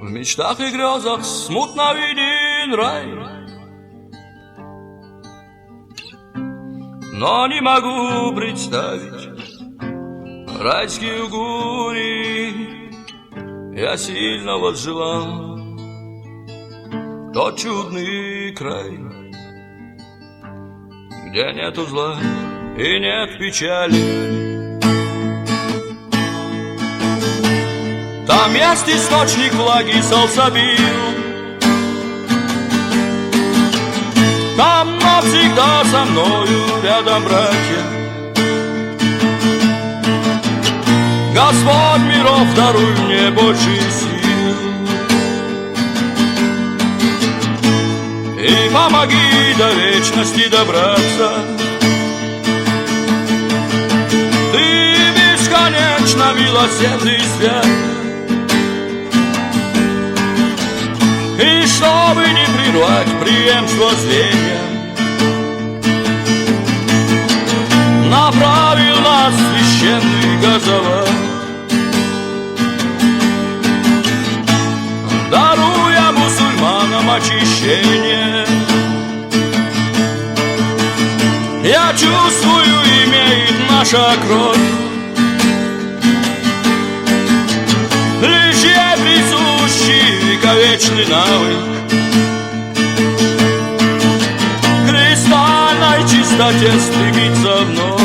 В мечтах и грезах смутно виден рай, но не могу представить райские угури. Я сильно возжелал тот чудный край, где нету зла и нет печали. Там есть источник влаги Салсабил, там навсегда со мною рядом братья. Господь миров, даруй мне больше сил и помоги до вечности добраться. Ты бесконечно милосердный свят, и чтобы не прервать преемство зрения, направил нас священный Газават, даруя мусульманам очищение. Я чувствую, имеет наша кровь лишь ей присущий вековечный навык кристальной чистоте стремиться вновь,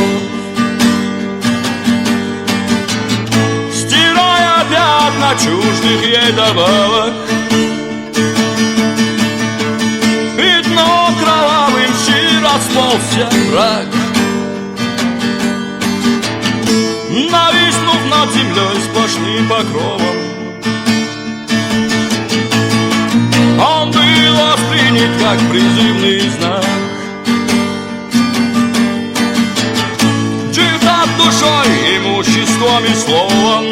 стирая пятна чуждых ей добавок. Пятно кровавым щи расползся враг, нависнув над землей сплошным покровом. Он был воспринят как призывный знак, джихад душой, имуществом и словом.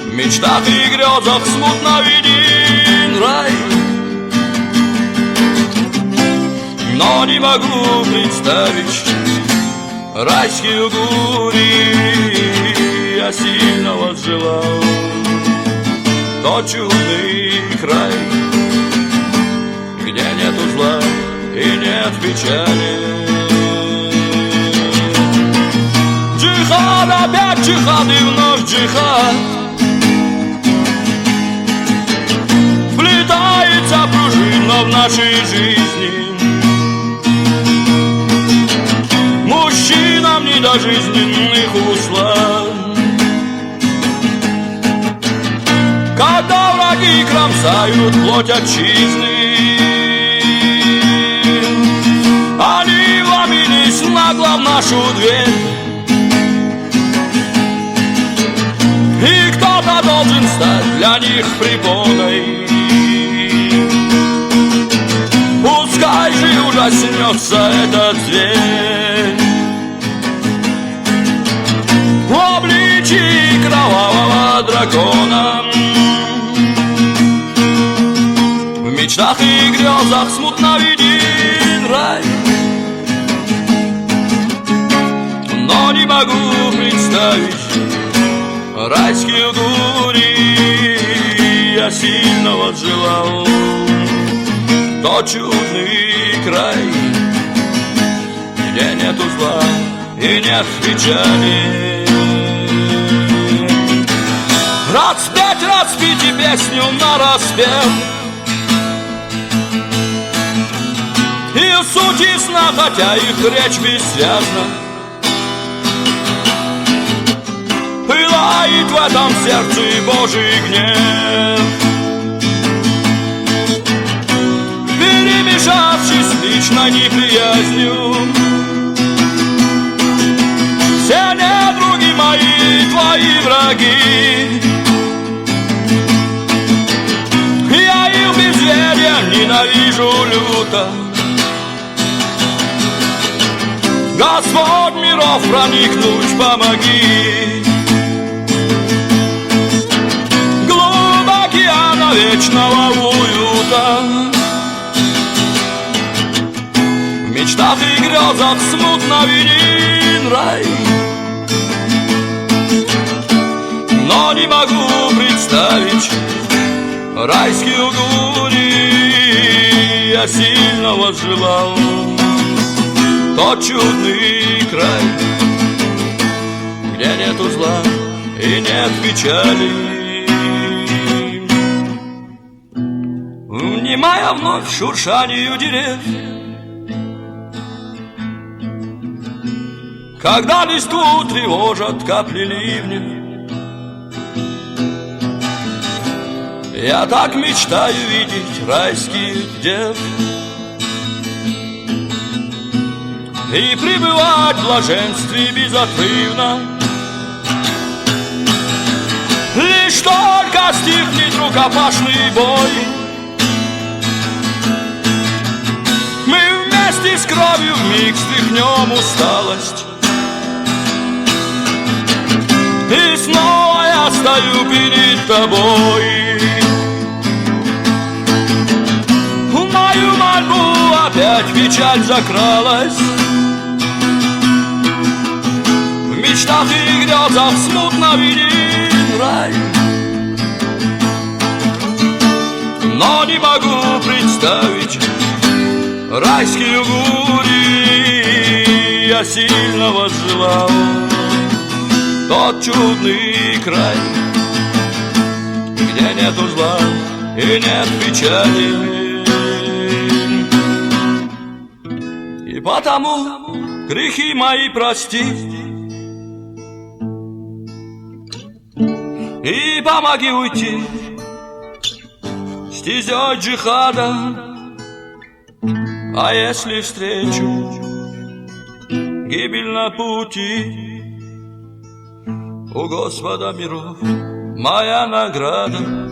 В мечтах и грезах смутно виден рай, но не могу представить райские угури. Я сильно возжелал тот чудный край, где нету зла и нет печали. Джихад, опять джихад и вновь джихад, вплетается пружина в нашей жизни. Мужчинам не до жизненных услад, когда враги кромсают плоть отчизны. Они вломились нагло в нашу дверь, и кто-то должен стать для них препоной. Пускай же ужаснется этот зверь в обличии кровавого дракона. В мечтах и грезах смутно виден рай, но не могу представить райские угури. Я сильно возжелал тот чудный край, где нету зла и нет печали. Распейте песню на распев, и суть ясна, хотя их речь бессвязна. Пылает в этом сердце Божий гнев, перемешавшись с личной неприязнью. Все недруги мои, твои враги, я их безверия ненавижу люто. Господь миров, проникнуть помоги. Глубь океана вечного уюта, в мечтах и грезах смутно виден рай, но не могу райские угури я сильно возжелал. Тот чудный край, где нету зла и нет печали. Внимая вновь шуршанию дерев, когда листву тревожат капли ливня, я так мечтаю видеть райских дев и пребывать в блаженстве безотрывно. Лишь только стихнет рукопашный бой, мы вместе с кровью вмиг стряхнем усталость, и снова я стою перед тобой. В мою мольбу опять печаль закралась, в мечтах и грезах смутно виден рай, но не могу представить райские угури я сильно возжелал. Тот чудный край, где нету зла и нет печали. И потому грехи мои прости и помоги уйти стезей джихада. А если встречу гибель на пути, у Господа миров моя награда.